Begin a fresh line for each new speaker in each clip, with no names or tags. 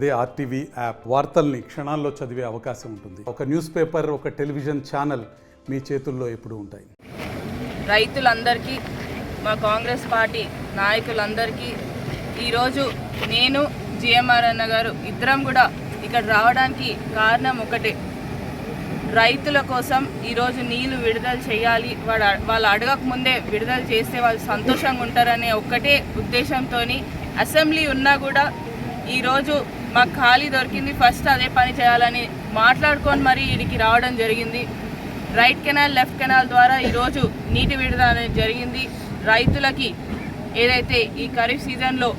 అదే RTV app వార్తల్ని క్షణాల్లో చదివే అవకాశం ఉంటుంది. ఒక న్యూస్ పేపర్, ఒక టెలివిజన్ ఛానల్ మీ చేతుల్లో ఎప్పుడూ ఉంటాయి.
రైతులందరికీ, మా కాంగ్రెస్ పార్టీ నాయకులందరికీ ఈరోజు నేను జిఎంఆర్ అన్న గారు ఇద్దరం కూడా ఇక్కడ రావడానికి కారణం ఒకటే. రైతుల కోసం ఈరోజు నీళ్లు విడుదల చేయాలి, వాళ్ళు అడగక ముందే విడుదల చేస్తే వాళ్ళు సంతోషంగా ఉంటారనే ఒక్కటే ఉద్దేశంతో అసెంబ్లీ ఉన్నా కూడా ఈరోజు మాకు ఖాళీ దొరికింది, ఫస్ట్ అదే పని చేయాలని మాట్లాడుకొని మరీ వీడికి రావడం జరిగింది. రైట్ కెనాల్, లెఫ్ట్ కెనాల్ ద్వారా ఈరోజు నీటి విడుదల అనేది జరిగింది. రైతులకి ఏదైతే ఈ ఖరీఫ్ సీజన్లో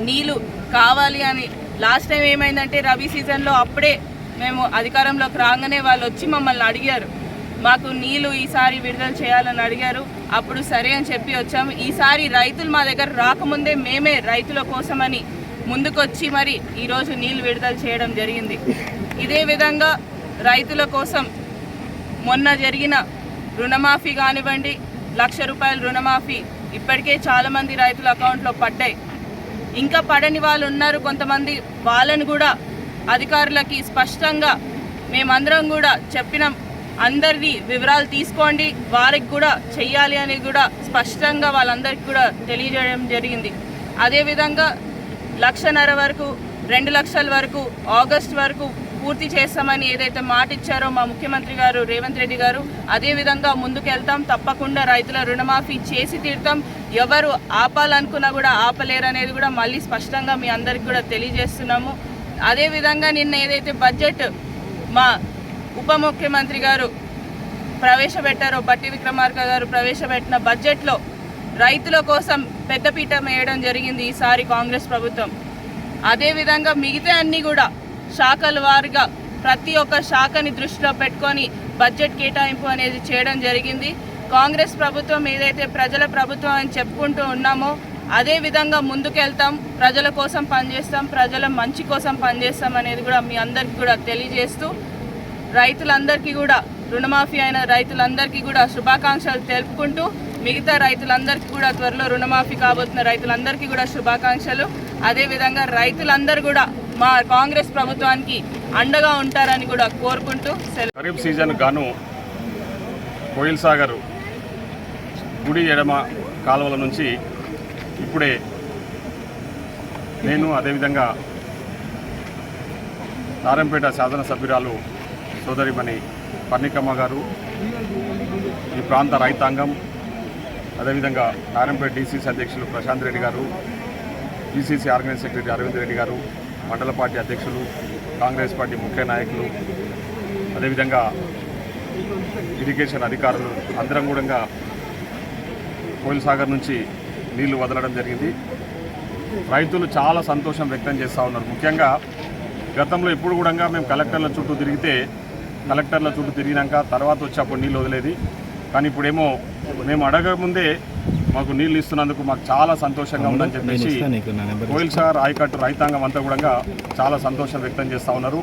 నీళ్ళు కావాలి అని లాస్ట్ టైం ఏమైందంటే రబీ సీజన్లో అప్పుడే మేము అధికారంలోకి రాగానే వాళ్ళు వచ్చి మమ్మల్ని అడిగారు, మాకు నీళ్ళు ఈసారి విడుదల చేయాలని అడిగారు. అప్పుడు సరే అని చెప్పి వచ్చాము. ఈసారి రైతులు మా దగ్గర రాకముందే మేమే రైతుల కోసమని ముందుకొచ్చి మరి ఈరోజు నీళ్ళు విడుదల చేయడం జరిగింది. ఇదే విధంగా రైతుల కోసం మొన్న జరిగిన రుణమాఫీ కానివ్వండి, 1,00,000 రూపాయల రుణమాఫీ ఇప్పటికే చాలామంది రైతుల అకౌంట్లో పడ్డాయి. ఇంకా పడని వాళ్ళు ఉన్నారు కొంతమంది, వాళ్ళని కూడా అధికారులకి స్పష్టంగా మేమందరం కూడా చెప్పినాం, అందరిది వివరాలు తీసుకోండి, వారికి కూడా చెయ్యాలి అని కూడా స్పష్టంగా వాళ్ళందరికీ కూడా తెలియజేయడం జరిగింది. అదేవిధంగా 1,50,000 వరకు, 2 లక్షల వరకు ఆగస్టు వరకు పూర్తి చేస్తామని ఏదైతే మాట ఇచ్చారో మా ముఖ్యమంత్రి గారు రేవంత్ రెడ్డి గారు, అదేవిధంగా ముందుకెళ్తాం. తప్పకుండా రైతుల రుణమాఫీ చేసి తీరుతాం. ఎవరు ఆపాలనుకున్నా కూడా ఆపలేరు అనేది కూడా మళ్ళీ స్పష్టంగా మీ అందరికి కూడా తెలియజేస్తున్నాము. అదేవిధంగా నిన్న ఏదైతే బడ్జెట్ మా ఉప ముఖ్యమంత్రి గారు ప్రవేశపెట్టారో, బట్టి విక్రమార్క గారు ప్రవేశపెట్టిన బడ్జెట్లో రైతుల కోసం పెద్దపీట వేయడం జరిగింది ఈసారి కాంగ్రెస్ ప్రభుత్వం. అదేవిధంగా మిగతా అన్నీ కూడా శాఖల వారిగా ప్రతి ఒక్క శాఖని దృష్టిలో పెట్టుకొని బడ్జెట్ కేటాయింపు అనేది చేయడం జరిగింది. కాంగ్రెస్ ప్రభుత్వం ఏదైతే ప్రజల ప్రభుత్వం అని చెప్పుకుంటూ ఉన్నామో అదే విధంగా ముందుకెళ్తాం, ప్రజల కోసం పనిచేస్తాం, ప్రజల మంచి కోసం పనిచేస్తాం అనేది కూడా మీ అందరికీ కూడా తెలియజేస్తూ, రైతులందరికీ కూడా రుణమాఫీ అయిన రైతులందరికీ కూడా శుభాకాంక్షలు తెలుపుకుంటూ, మిగతా రైతులందరికీ కూడా త్వరలో రుణమాఫీ కాబోతున్న రైతులందరికీ కూడా శుభాకాంక్షలు. అదేవిధంగా రైతులందరూ కూడా మా కాంగ్రెస్ ప్రభుత్వానికి అండగా ఉంటారని కూడా కోరుకుంటూ
ఖరీఫ్ సీజన్ గాను కోయిల్ సాగర్ గుడి ఎడమ కాలువల నుంచి ఇప్పుడే నేను, అదేవిధంగా నారాయణపేట శాసనసభ్యురాలు సోదరిమణి పర్ణికమ్మ గారు, ఈ ప్రాంత రైతాంగం, అదేవిధంగా నారాయణపేట డీసీసీ అధ్యక్షులు ప్రశాంత్ రెడ్డి గారు, DCC organise secretary Arvind Reddy గారు, మండల పార్టీ అధ్యక్షులు, కాంగ్రెస్ పార్టీ ముఖ్య నాయకులు, అదేవిధంగా ఇరిగేషన్ అధికారులు అందరం కూడా కోయిల్ సాగర్ నుంచి నీళ్లు వదలడం జరిగింది. రైతులు చాలా సంతోషం వ్యక్తం చేస్తూ ఉన్నారు. ముఖ్యంగా గతంలో ఎప్పుడు కూడా మేము కలెక్టర్ల చుట్టూ తిరిగినాక తర్వాత వచ్చి అప్పుడు నీళ్ళు వదిలేది. కానీ ఇప్పుడేమో మేము అడగకముందే మాకు నీళ్ళు ఇస్తున్నందుకు మాకు చాలా సంతోషంగా ఉందని చెప్పేసి కోయిల్ సాగర్ ఆయకట్టు రైతాంగం అంతా కూడా చాలా సంతోషం వ్యక్తం చేస్తూ ఉన్నారు.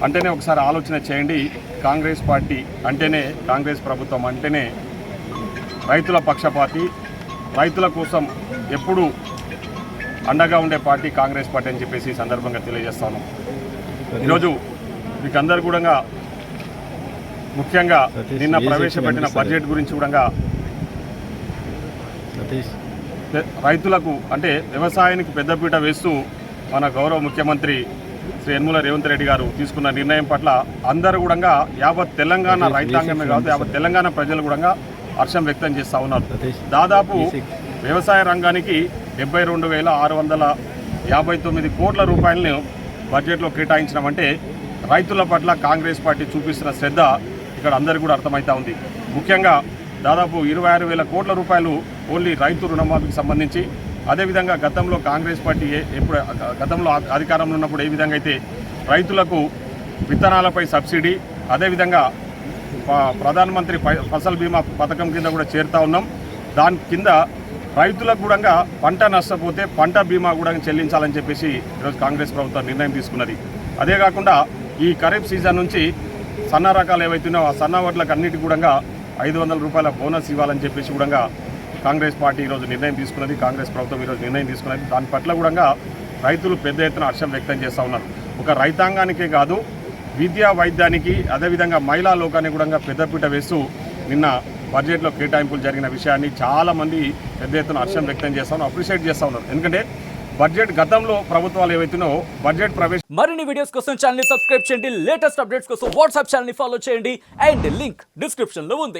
అంటేనే ఒకసారి ఆలోచన చేయండి, కాంగ్రెస్ పార్టీ అంటేనే, కాంగ్రెస్ ప్రభుత్వం అంటేనే రైతుల పక్షపాతి, రైతుల కోసం ఎప్పుడూ అండగా ఉండే పార్టీ కాంగ్రెస్ పార్టీ అని చెప్పేసి ఈ సందర్భంగా తెలియజేస్తాను. ఈరోజు మీకు అందరు కూడా ముఖ్యంగా నిన్న ప్రవేశపెట్టిన బడ్జెట్ గురించి కూడా రైతులకు అంటే వ్యవసాయానికి పెద్దపీట వేస్తూ మన గౌరవ ముఖ్యమంత్రి శ్రీ యనమల రేవంత్ రెడ్డి గారు తీసుకున్న నిర్ణయం పట్ల అందరూ కూడా యావత్ తెలంగాణ రైతాంగమే కాదు, యావత్ తెలంగాణ ప్రజలు కూడా హర్షం వ్యక్తం చేస్తూ ఉన్నారు. దాదాపు వ్యవసాయ రంగానికి 72,659 కోట్ల రూపాయలను బడ్జెట్లో కేటాయించడం అంటే రైతుల పట్ల కాంగ్రెస్ పార్టీ చూపిస్తున్న శ్రద్ధ ఇక్కడ అందరికీ కూడా అర్థమవుతా ఉంది. ముఖ్యంగా దాదాపు 26,000 కోట్ల రూపాయలు ఓన్లీ రైతు రుణమాఫీకి సంబంధించి, అదేవిధంగా గతంలో కాంగ్రెస్ పార్టీ గతంలో అధికారంలో ఉన్నప్పుడు ఏ విధంగా అయితే రైతులకు విత్తనాలపై సబ్సిడీ, అదేవిధంగా ప్రధానమంత్రి ఫసల్ బీమా పథకం కింద కూడా చేరుతూ ఉన్నాం. దాని కింద రైతులకు కూడా పంట నష్టపోతే పంట బీమా కూడా చెల్లించాలని చెప్పేసి ఈరోజు కాంగ్రెస్ ప్రభుత్వం నిర్ణయం తీసుకున్నది. అదే కాకుండా ఈ ఖరీఫ్ సీజన్ నుంచి సన్న రకాలు ఏవైతున్నాయో ఆ సన్న వడ్లకు అన్నిటికీ కూడా 500 రూపాయల బోనస్ ఇవ్వాలని చెప్పేసి కూడా కాంగ్రెస్ పార్టీ ఈరోజు నిర్ణయం తీసుకున్నది, కాంగ్రెస్ ప్రభుత్వం ఈరోజు నిర్ణయం తీసుకున్నది. దాని పట్ల కూడా రైతులు పెద్ద ఎత్తున హర్షం వ్యక్తం చేస్తూ ఉన్నారు. ఒక రైతాంగానికే కాదు, విద్యా వైద్యానికి అదేవిధంగా మహిళా లోకానికి కూడా పెద్దపీట వేస్తూ నిన్న బడ్జెట్లో కేటాయింపులు జరిగిన విషయాన్ని చాలామంది పెద్ద ఎత్తున హర్షం వ్యక్తం చేస్తూ ఉన్నారు, అప్రిషియేట్ చేస్తూ ఉన్నారు. ఎందుకంటే బడ్జెట్ గతంలో ప్రభుత్వాలు ఏవైతున్నాయో బడ్జెట్
మరిన్ని వీడియోస్ కోసం ఛానల్ ని సబ్స్క్రైబ్ చేయండి, లేటెస్ట్ అప్డేట్స్ కోసం వాట్సాప్ ఛానల్ ని ఫాలో చేయండి అండ్ లింక్ డిస్క్రిప్షన్ లో ఉంది.